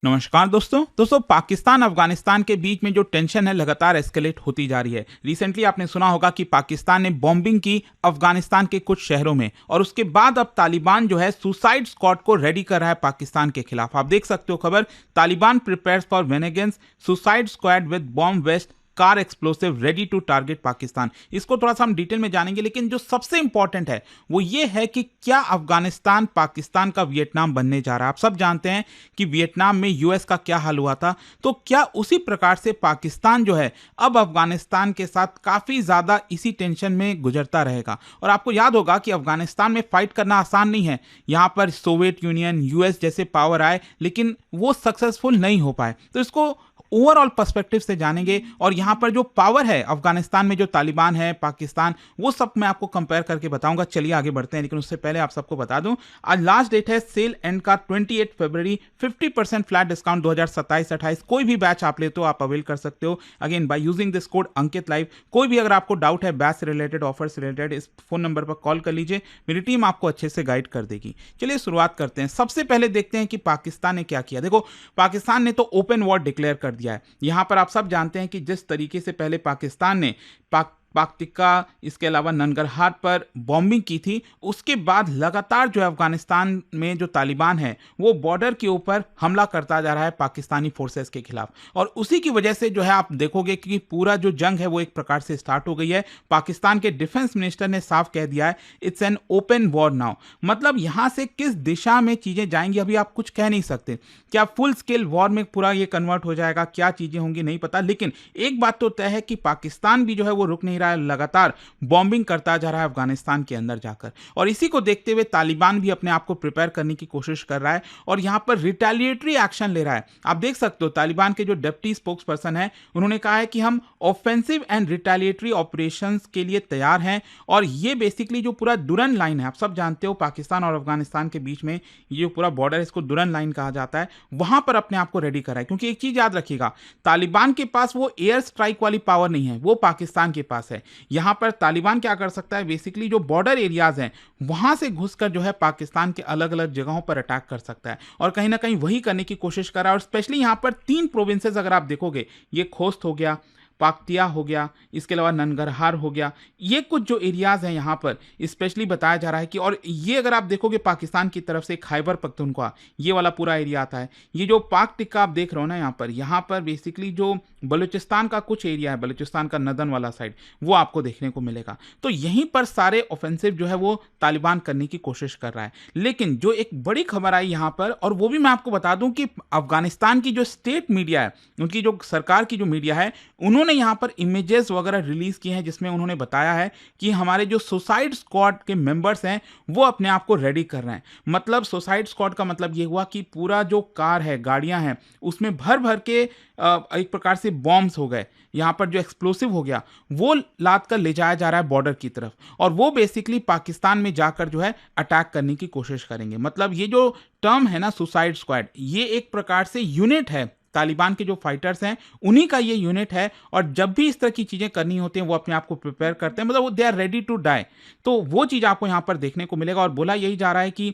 नमस्कार दोस्तों पाकिस्तान अफगानिस्तान के बीच में जो टेंशन है लगातार एस्केलेट होती जा रही है। रिसेंटली आपने सुना होगा कि पाकिस्तान ने बॉम्बिंग की अफगानिस्तान के कुछ शहरों में, और उसके बाद अब तालिबान जो है सुसाइड स्क्वाड को रेडी कर रहा है पाकिस्तान के खिलाफ। आप देख सकते हो खबर, Taliban prepares for vengeance suicide squad with bomb vest car explosive ready to target Pakistan. इसको थोड़ा सा हम डिटेल में जानेंगे, लेकिन जो सबसे इंपॉर्टेंट है वो ये है कि क्या अफगानिस्तान पाकिस्तान का वियतनाम बनने जा रहा है। आप सब जानते हैं कि वियतनाम में यूएस का क्या हाल हुआ था, तो क्या उसी प्रकार से पाकिस्तान जो है अब अफगानिस्तान के साथ काफी ज्यादा इसी टेंशन में गुजरता रहेगा। और आपको याद होगा कि अफगानिस्तान में फाइट करना आसान नहीं है। यहां पर सोवियत यूनियन, यूएस जैसे पावर आए, लेकिन वो सक्सेसफुल नहीं हो पाए। तो इसको ओवरऑल पर्सपेक्टिव से जानेंगे, और यहां पर जो पावर है अफगानिस्तान में, जो तालिबान है, पाकिस्तान, वो सब मैं आपको कंपेयर करके बताऊंगा। चलिए आगे बढ़ते हैं, लेकिन उससे पहले आप सबको बता दूं आज लास्ट डेट है सेल एंड का 28 फरवरी। 50% फ्लैट डिस्काउंट 2027-28 कोई भी बैच आप लेते हो आप अवेल कर सकते हो again by using this code Ankit live. कोई भी अगर आपको डाउट है बैच रिलेटेड, ऑफर से रिलेटेड, इस फोन नंबर पर कॉल कर लीजिए, मेरी टीम आपको अच्छे से गाइड कर देगी। चलिए शुरुआत करते हैं। सबसे पहले देखते हैं कि पाकिस्तान ने क्या किया। देखो, पाकिस्तान ने तो ओपन वॉर डिक्लेयर कर दिया है। यहां पर आप सब जानते हैं कि जिस तरीके से पहले पाकिस्तान ने पाकतिका, इसके अलावा ननगरहार पर बॉम्बिंग की थी, उसके बाद लगातार जो है अफगानिस्तान में जो तालिबान है वो बॉर्डर के ऊपर हमला करता जा रहा है पाकिस्तानी फोर्सेस के खिलाफ। और उसी की वजह से जो है आप देखोगे कि पूरा जो जंग है वो एक प्रकार से स्टार्ट हो गई है। पाकिस्तान के डिफेंस मिनिस्टर ने साफ कह दिया है, it's an open war now. मतलब यहां से किस दिशा में चीजें जाएंगी अभी आप कुछ कह नहीं सकते। क्या फुल स्केल वॉर में पूरा ये कन्वर्ट हो जाएगा, क्या चीजें होंगी नहीं पता, लेकिन एक बात तो तय है कि पाकिस्तान भी जो है वो रुक नहीं रहा है, लगातार बॉम्बिंग करता जा रहा है अफगानिस्तान के अंदर जाकर। और इसी को देखते हुए तालिबान भी अपने आप को प्रिपेयर करने की कोशिश कर रहा है और यहां पर रिटेलिएटरी एक्शन ले रहा है। आप देख सकते हो तालिबान के जो डिप्टी स्पोक्स पर्सन है, उन्होंने कहा है कि हम ऑफेंसिव एंड रिटेलिएटरी ऑपरेशंस के लिए तैयार हैं। और ये बेसिकली जो पूरा दुरन लाइन है, आप सब जानते हो पाकिस्तान और अफगानिस्तान के बीच में ये पूरा बॉर्डर, इसको दुरन लाइन कहा जाता है, वहां पर अपने आप को रेडी करा है। क्योंकि एक चीज याद रखिएगा, तालिबान के पास वो एयर स्ट्राइक वाली पावर नहीं है, वो पाकिस्तान के पास है। यहां पर तालिबान क्या कर सकता है, बेसिकली जो बॉर्डर एरियाज हैं वहां से घुसकर जो है पाकिस्तान के अलग अलग जगहों पर अटैक कर सकता है, और कहीं ना कहीं वही करने की कोशिश कर रहा है। और स्पेशली यहां पर 3 प्रोविंसेस अगर आप देखोगे, ये खोस्त हो गया, पाक्तिया हो गया, इसके अलावा ननगरहार हो गया, ये कुछ जो एरियाज हैं यहाँ पर स्पेशली बताया जा रहा है कि, और ये अगर आप देखोगे पाकिस्तान की तरफ से खैबर पख्तूनख्वा ये वाला पूरा एरिया आता है। ये जो पाक टिक्का आप देख रहे हो ना, यहाँ पर बेसिकली जो बलूचिस्तान का कुछ एरिया है, बलूचिस्तान का नदन वाला साइड, वो आपको देखने को मिलेगा। तो यहीं पर सारे ऑफेंसिव जो है वो तालिबान करने की कोशिश कर रहा है। लेकिन जो एक बड़ी खबर आई यहाँ पर, और वो भी मैं आपको बता दूं कि अफगानिस्तान की जो स्टेट मीडिया है, उनकी जो सरकार की जो मीडिया है, उन्होंने यहां पर इमेजेस वगैरह रिलीज किए हैं जिसमें उन्होंने बताया है कि हमारे जो सुसाइड स्क्वाड के मेंबर्स हैं वो अपने आप को रेडी कर रहे हैं। मतलब सुसाइड स्क्वाड का मतलब ये हुआ कि पूरा जो कार है, गाड़ियां हैं, उसमें भर भर के एक प्रकार से बॉम्ब्स हो गए, यहां पर जो एक्सप्लोसिव हो गया वो लाद कर ले जाया जा रहा है बॉर्डर की तरफ, और वो बेसिकली पाकिस्तान में जाकर जो है अटैक करने की कोशिश करेंगे। मतलब ये जो टर्म है ना सुसाइड स्क्वाड, ये एक प्रकार से यूनिट है, तालिबान के जो फाइटर्स हैं उन्हीं का ये यूनिट है। और जब भी इस तरह की चीजें करनी होती हैं वो अपने आप को प्रिपेयर करते हैं, मतलब वो they are ready to die. तो वो चीज आपको यहाँ पर देखने को मिलेगा। और बोला यही जा रहा है कि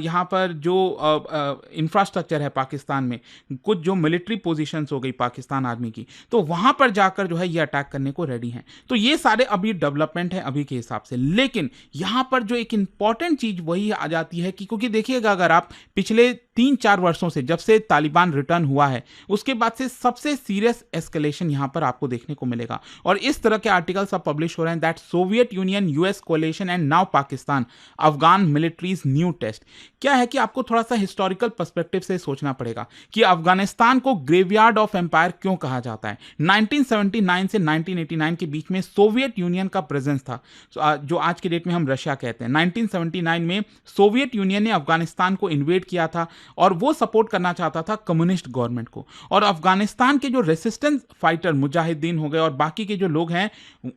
यहाँ पर जो इंफ्रास्ट्रक्चर है पाकिस्तान में, कुछ जो मिलिट्री पोजीशंस हो गई पाकिस्तान आर्मी की, तो वहां पर जाकर जो है ये अटैक करने को रेडी हैं। तो ये सारे अभी डेवलपमेंट है अभी के हिसाब से। लेकिन यहां पर जो एक इंपॉर्टेंट चीज वही आ जाती है कि, क्योंकि देखिएगा अगर आप पिछले 3-4 वर्षों से, जब से तालिबान रिटर्न हुआ है, उसके बाद से सबसे सीरियस एस्केलेशन यहां पर आपको देखने को मिलेगा। और इस तरह के आर्टिकल्स अब पब्लिश हो रहे हैं that Soviet Union, US coalition and now Pakistan, Afghan militaries new test. क्या है कि आपको थोड़ा सा हिस्टोरिकल पर्सपेक्टिव से सोचना पड़ेगा कि अफगानिस्तान को ग्रेवयार्ड ऑफ एम्पायर क्यों कहा जाता है। 1979 से 1989 के बीच में सोवियत यूनियन का प्रेजेंस था, जो आज के डेट में हम रशिया कहते हैं। 1979 में सोवियत यूनियन ने अफगानिस्तान को इन्वेड किया था और वो सपोर्ट करना चाहता था कम्युनिस्ट गवर्नमेंट को। और अफगानिस्तान के जो रेसिस्टेंस फाइटर मुजाहिदीन हो गए और बाकी के जो लोग हैं,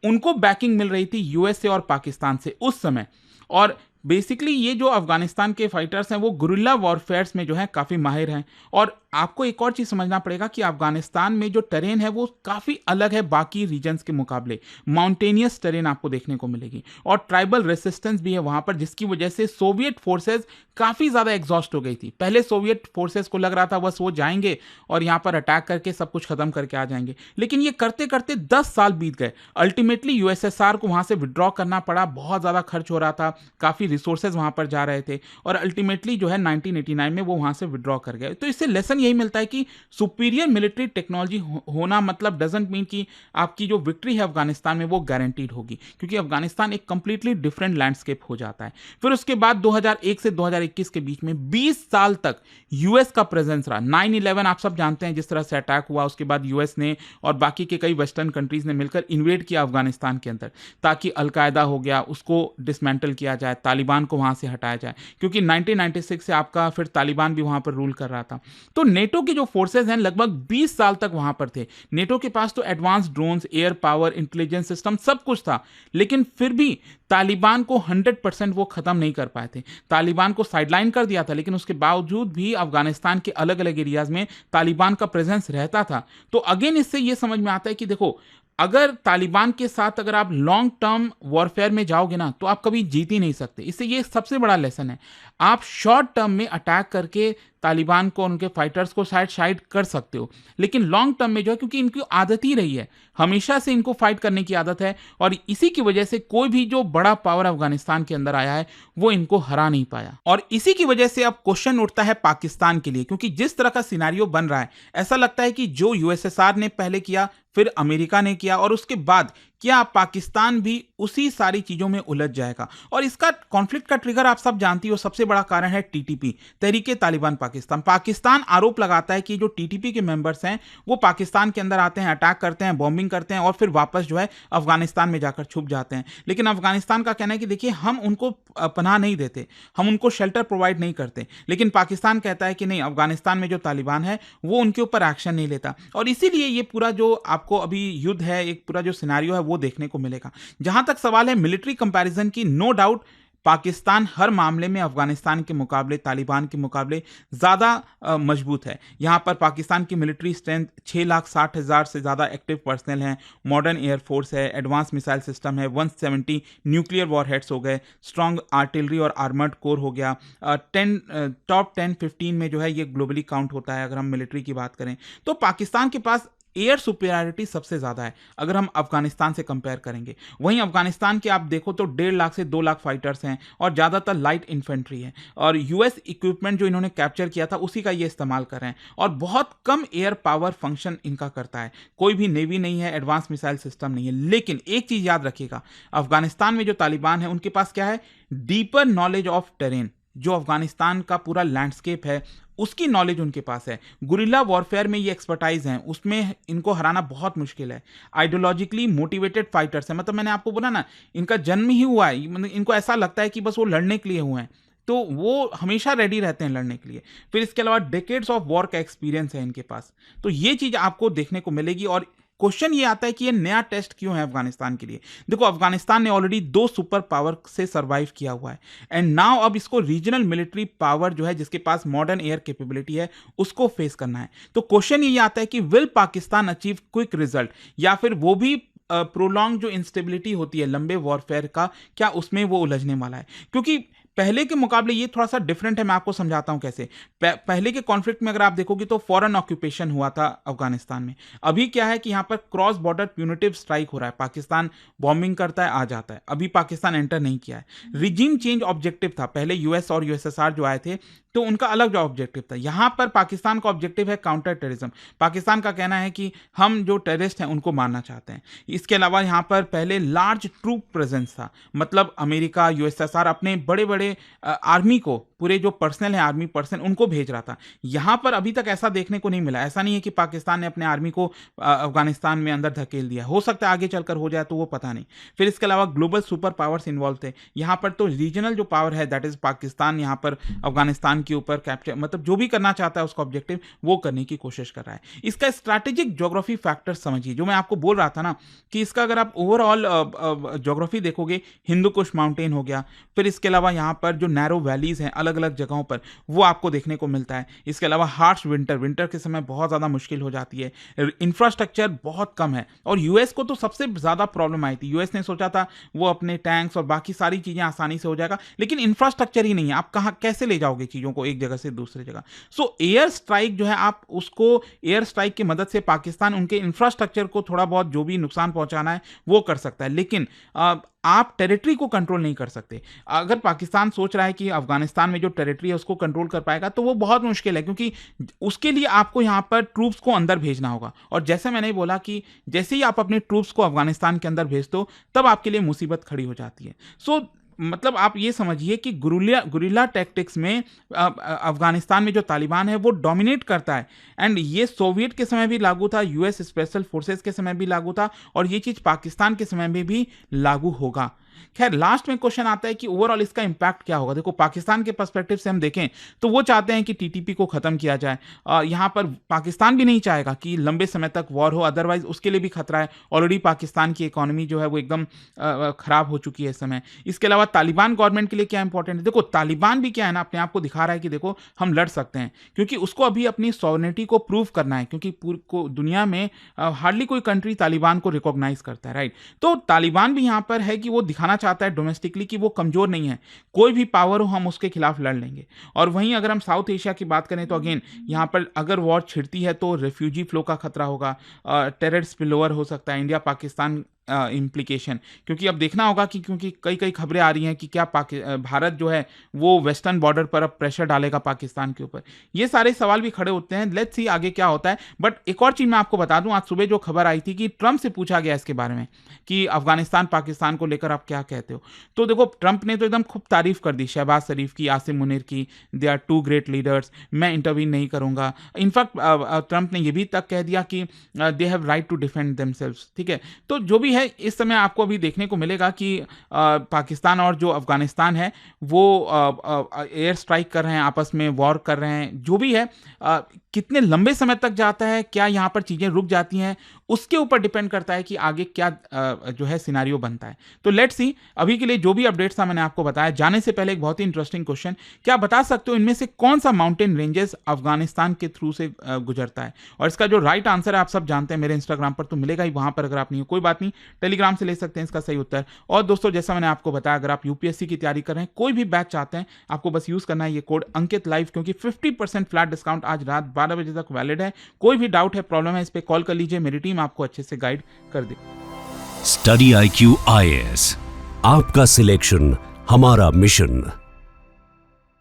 उनको बैकिंग मिल रही थी यूएसए और पाकिस्तान से उस समय। और बेसिकली ये जो अफगानिस्तान के फाइटर्स हैं वो गुरिल्ला वॉरफेयर्स में जो है काफी माहिर हैं, और आपको एक और चीज समझना पड़ेगा कि अफगानिस्तान में जो टेरेन है वो काफी अलग है बाकी रीजन्स के मुकाबले। माउंटेनियस टेरेन आपको देखने को मिलेगी और ट्राइबल रेसिस्टेंस भी है वहां पर, जिसकी वजह से सोवियत फोर्सेस काफी ज्यादा एग्जॉस्ट हो गई थी। पहले सोवियत फोर्सेस को लग रहा था बस वो जाएंगे और यहां पर अटैक करके सब कुछ खत्म करके आ जाएंगे, लेकिन ये करते करते 10 साल बीत गए। अल्टीमेटली यूएसएसआर को वहां से विड्रॉ करना पड़ा, बहुत ज्यादा खर्च हो रहा था, काफी रिसोर्सेज वहां पर जा रहे थे और अल्टीमेटली जो है 1989 में वो वहां से विड्रॉ कर गए। तो इससे लेसन यही मिलता है कि सुपीरियर मिलिट्री टेक्नोलॉजी होना मतलब डजंट मीन कि आपकी जो विक्ट्री है अफगानिस्तान में वो गारंटीड होगी, क्योंकि अफगानिस्तान एक कंप्लीटली डिफरेंट लैंडस्केप हो जाता है। फिर उसके बाद 2001 से 2021 के बीच में 20 साल तक यूएस का प्रेजेंस रहा। 9/11 आप सब जानते हैं जिस तरह से अटैक हुआ, उसके बाद यूएस ने और बाकी के कई वेस्टर्न कंट्रीज ने मिलकर इन्वेड किया अफगानिस्तान के अंदर, ताकि अलकायदा हो गया उसको डिसमेंटल किया जाए, तालिबान को वहां से हटाया जाए, क्योंकि 1996 से आपका फिर तालिबान भी वहां पर रूल कर रहा था। तो नेटो के जो फोर्सेज हैं लगभग 20 साल तक वहां पर थे। नेटो के पास तो advance drones, air power, intelligence system सब कुछ था, लेकिन फिर भी तालिबान को 100% वो खत्म नहीं कर पाए थे। तालिबान को साइडलाइन कर दिया था, लेकिन उसके बावजूद भी अफगानिस्तान के अलग अलग एरियाज में तालिबान का प्रेजेंस रहता था। तो अगेन इससे ये समझ में आता है कि देखो, अगर तालिबान के साथ अगर आप लॉन्ग टर्म वॉरफेयर में जाओगे ना तो आप कभी जीत ही नहीं सकते। इससे ये सबसे बड़ा लेसन है। आप शॉर्ट टर्म में अटैक करके तालिबान को, उनके फाइटर्स को शायद कर सकते हो, लेकिन लॉन्ग टर्म में जो है, क्योंकि इनकी आदत ही रही है, हमेशा से इनको फाइट करने की आदत है, और इसी की वजह से कोई भी जो बड़ा पावर अफगानिस्तान के अंदर आया है वो इनको हरा नहीं पाया। और इसी की वजह से अब क्वेश्चन उठता है पाकिस्तान के लिए, क्योंकि जिस तरह का सिनेरियो बन रहा है ऐसा लगता है कि जो यूएसएसआर ने पहले किया, फिर अमेरिका ने किया, और उसके बाद क्या पाकिस्तान भी उसी सारी चीजों में उलझ जाएगा। और इसका कॉन्फ्लिक्ट का ट्रिगर आप सब जानती हो, सबसे बड़ा कारण है टीटीपी, तहरीके तालिबान पाकिस्तान। पाकिस्तान आरोप लगाता है कि जो टीटीपी के मेंबर्स हैं वो पाकिस्तान के अंदर आते हैं, अटैक करते हैं, बॉम्बिंग करते हैं और फिर वापस जो है अफगानिस्तान में जाकर छुप जाते हैं। लेकिन अफगानिस्तान का कहना है कि देखिए, हम उनको पनाह नहीं देते, हम उनको शेल्टर प्रोवाइड नहीं करते, लेकिन पाकिस्तान कहता है कि नहीं, अफगानिस्तान में जो तालिबान है वो उनके ऊपर एक्शन नहीं लेता। और इसीलिए ये पूरा जो आपको अभी युद्ध है, एक पूरा जो सिनेरियो है वो देखने को मिलेगा। जहां तक सवाल है मिलिट्री कंपैरिजन की, नो डाउट पाकिस्तान हर मामले में अफगानिस्तान के मुकाबले, तालिबान के मुकाबले ज़्यादा मजबूत है। यहाँ पर पाकिस्तान की मिलिट्री स्ट्रेंथ 6,60,000 से ज़्यादा एक्टिव पर्सनल हैं, मॉडर्न एयरफोर्स है, एडवांस मिसाइल सिस्टम है, 170 न्यूक्लियर वॉरहेड्स हो गए, स्ट्रॉन्ग आर्टिलरी और आर्मर्ड कोर हो गया। टॉप 10-15 में जो है ये ग्लोबली काउंट होता है अगर हम मिलिट्री की बात करें। तो पाकिस्तान के पास एयर सुपीरियरिटी सबसे ज़्यादा है अगर हम अफगानिस्तान से कंपेयर करेंगे। वहीं अफगानिस्तान के आप देखो तो 1.5 लाख से 2 लाख फाइटर्स हैं और ज़्यादातर लाइट इन्फेंट्री है, और यूएस इक्विपमेंट जो इन्होंने कैप्चर किया था उसी का ये इस्तेमाल कर रहे हैं, और बहुत कम एयर पावर फंक्शन इनका करता है। कोई भी नेवी नहीं है, एडवांस मिसाइल सिस्टम नहीं है। लेकिन एक चीज़ याद रखिएगा, अफगानिस्तान में जो तालिबान है उनके पास क्या है, डीपर नॉलेज ऑफ टेरेन। जो अफगानिस्तान का पूरा लैंडस्केप है उसकी नॉलेज उनके पास है। गुरिल्ला वॉरफेयर में ये एक्सपर्टाइज हैं, उसमें इनको हराना बहुत मुश्किल है। आइडियोलॉजिकली मोटिवेटेड फाइटर्स हैं, मतलब मैंने आपको बोला ना, इनका जन्म ही हुआ है, मतलब इनको ऐसा लगता है कि बस वो लड़ने के लिए हुए हैं, तो वो हमेशा रेडी रहते हैं लड़ने के लिए। फिर इसके अलावा डेकेड्स ऑफ वॉर का एक्सपीरियंस है इनके पास। तो ये चीज़ आपको देखने को मिलेगी। और क्वेश्चन ये आता है कि ये नया टेस्ट क्यों है अफगानिस्तान के लिए। देखो, अफगानिस्तान ने ऑलरेडी 2 सुपर पावर से सरवाइव किया हुआ है, एंड नाउ अब इसको रीजनल मिलिट्री पावर जो है जिसके पास मॉडर्न एयर कैपेबिलिटी है उसको फेस करना है। तो क्वेश्चन ये आता है कि will Pakistan achieve quick result, या फिर वो भी प्रोलॉन्ग जो इंस्टेबिलिटी होती है लंबे वॉरफेयर का, क्या उसमें वो उलझने वाला है। क्योंकि पहले के मुकाबले ये थोड़ा सा डिफरेंट है, मैं आपको समझाता हूं कैसे। पहले के कॉन्फ्लिक्ट में अगर आप देखोगे तो फॉरेन ऑक्यूपेशन हुआ था अफगानिस्तान में। अभी क्या है कि यहां पर क्रॉस बॉर्डर प्यूनिटिव स्ट्राइक हो रहा है, पाकिस्तान बॉम्बिंग करता है, आ जाता है। अभी पाकिस्तान एंटर नहीं किया है। रिजीम चेंज ऑब्जेक्टिव था, पहले यूएस और यूएसएसआर जो आए थे तो उनका अलग जो ऑब्जेक्टिव था। यहां पर पाकिस्तान का ऑब्जेक्टिव है काउंटर टेररिज्म। पाकिस्तान का कहना है कि हम जो टेररिस्ट हैं उनको मारना चाहते हैं। इसके अलावा यहां पर पहले लार्ज ट्रूप प्रेजेंस था, मतलब अमेरिका, यूएसएसआर अपने बड़े बड़े आर्मी को, पूरे जो पर्सनल है आर्मी पर्सन, उनको भेज रहा था। यहां पर अभी तक ऐसा देखने को नहीं मिला। ऐसा नहीं है कि पाकिस्तान ने अपने आर्मी को अफगानिस्तान में अंदर धकेल दिया। हो सकता है आगे चलकर हो जाए, तो वो पता नहीं। फिर इसके अलावा ग्लोबल सुपर पावर्स इन्वॉल्व थे यहां पर। तो रीजनल जो पावर है दैट इज पाकिस्तान, यहां पर अफगानिस्तान के ऊपर कैप्चर, मतलब जो भी करना चाहता है उसका ऑब्जेक्टिव वो करने की कोशिश कर रहा है। इसका स्ट्रैटेजिक ज्योग्राफी फैक्टर समझिए, जो मैं आपको बोल रहा था ना कि इसका अगर आप ओवरऑल ज्योग्राफी देखोगे, हिंदू कुश माउंटेन हो गया, फिर इसके अलावा यहाँ पर जो नैरो वैलीज हैं, अलग अलग अलग जगहों पर, वो आपको देखने को मिलता है। इसके अलावा हार्श विंटर के समय बहुत ज़्यादा मुश्किल हो जाती है, इंफ्रास्ट्रक्चर बहुत कम है। और यूएस को तो सबसे ज़्यादा प्रॉब्लम आई थी। यूएस ने सोचा था वो अपने टैंक्स और बाकी सारी चीज़ें आसानी से हो जाएगा, लेकिन इंफ्रास्ट्रक्चर ही नहीं है। आप कहाँ कैसे ले जाओगे चीज़ों को एक जगह से दूसरी जगह? सो एयर स्ट्राइक जो है, आप उसको एयर स्ट्राइक की मदद से पाकिस्तान उनके इंफ्रास्ट्रक्चर को थोड़ा बहुत जो भी नुकसान पहुंचाना है वो कर सकता है, लेकिन आप टेरिटरी को कंट्रोल नहीं कर सकते। अगर पाकिस्तान सोच रहा है कि अफगानिस्तान में जो टेरिटरी है उसको कंट्रोल कर पाएगा, तो वो बहुत मुश्किल है, क्योंकि उसके लिए आपको यहाँ पर ट्रूप्स को अंदर भेजना होगा। और जैसे मैंने बोला कि जैसे ही आप अपने ट्रूप्स को अफगानिस्तान के अंदर भेज दो, तब आपके लिए मुसीबत खड़ी हो जाती है। सो मतलब आप ये समझिए कि गुरिल्ला टैक्टिक्स में अफगानिस्तान में जो तालिबान है वो डोमिनेट करता है। एंड ये सोवियत के समय भी लागू था, यूएस स्पेशल फोर्सेस के समय भी लागू था, और ये चीज़ पाकिस्तान के समय में भी लागू होगा। खैर, लास्ट में क्वेश्चन आता है कि ओवरऑल इसका इंपैक्ट क्या होगा। देखो, पाकिस्तान के पर्सपेक्टिव से हम देखें तो वो चाहते हैं कि टीटीपी को खत्म किया जाए। यहाँ पर पाकिस्तान भी नहीं चाहेगा कि लंबे समय तक वॉर हो, अदरवाइज उसके लिए भी खतरा है। ऑलरेडी पाकिस्तान की इकोनॉमी जो है वो एकदम खराब हो चुकी है इस समय। इसके अलावा तालिबान गवर्नमेंट के लिए क्या इंपॉर्टेंट है? देखो, तालिबान भी क्या है ना, अपने आप को दिखा रहा है कि देखो हम लड़ सकते हैं, क्योंकि उसको अभी अपनी सॉवरेनिटी को प्रूव करना है, क्योंकि दुनिया में हार्डली कोई कंट्री तालिबान को रिकॉग्नाइज करता है, राइट? तो तालिबान भी यहाँ पर है कि वो दिखाना चाहता है डोमेस्टिकली कि वो कमजोर नहीं है, कोई भी पावर हो हम उसके खिलाफ लड़ लेंगे। और वहीं अगर हम साउथ एशिया की बात करें तो अगेन यहाँ पर अगर वॉर छिड़ती है तो रेफ्यूजी फ्लो का खतरा होगा, टेरर स्पिलओवर हो सकता है, इंडिया पाकिस्तान इम्प्लीकेशन, क्योंकि अब देखना होगा कि क्योंकि कई खबरें आ रही हैं कि क्या भारत जो है वो वेस्टर्न बॉर्डर पर अब प्रेशर डालेगा पाकिस्तान के ऊपर। ये सारे सवाल भी खड़े होते हैं। लेट्स सी आगे क्या होता है। बट एक और चीज़ मैं आपको बता दूं, आज सुबह जो खबर आई थी कि ट्रंप से पूछा गया इसके बारे में कि अफगानिस्तान पाकिस्तान को लेकर आप क्या कहते हो, तो देखो ट्रंप ने तो एकदम खूब तारीफ कर दी, शहबाज शरीफ की, आसिम मुनीर की, they are two great leaders, मैं इंटरवीन नहीं करूंगा। इनफैक्ट ट्रंप ने यह भी तक कह दिया कि they have right to defend themselves. ठीक है, तो जो भी है इस समय आपको अभी देखने को मिलेगा कि पाकिस्तान और जो अफगानिस्तान है वो एयर स्ट्राइक कर रहे हैं, आपस में वॉर कर रहे हैं। जो भी है कितने लंबे समय तक जाता है, क्या यहाँ पर चीज़ें रुक जाती हैं, उसके ऊपर डिपेंड करता है कि आगे क्या जो है सिनारियो बनता है। तो लेट्स सी। अभी के लिए जो भी अपडेट्स था मैंने आपको बताया। जाने से पहले एक बहुत ही इंटरेस्टिंग क्वेश्चन, क्या बता सकते हो इनमें से कौन सा माउंटेन रेंजेस अफगानिस्तान के थ्रू से गुजरता है? और इसका जो राइट आंसर है आप सब जानते हैं, मेरे इंस्टाग्राम पर तो मिलेगा ही, वहां पर अगर आप नहीं हो कोई बात नहीं, टेलीग्राम से ले सकते हैं इसका सही उत्तर। और दोस्तों, जैसा मैंने आपको बताया, अगर आप यूपीएससी की तैयारी कर रहे हैं, कोई भी बैच चाहते हैं, आपको बस यूज करना है ये कोड अंकित लाइव, क्योंकि 50% फ्लैट डिस्काउंट आज रात 12 बजे तक वैलिड है। कोई भी डाउट है, प्रॉब्लम है, इस पे कॉल कर लीजिए, मेरी टीम आपको अच्छे से गाइड कर दे। स्टडी IQ IAS, आपका सिलेक्शन हमारा मिशन।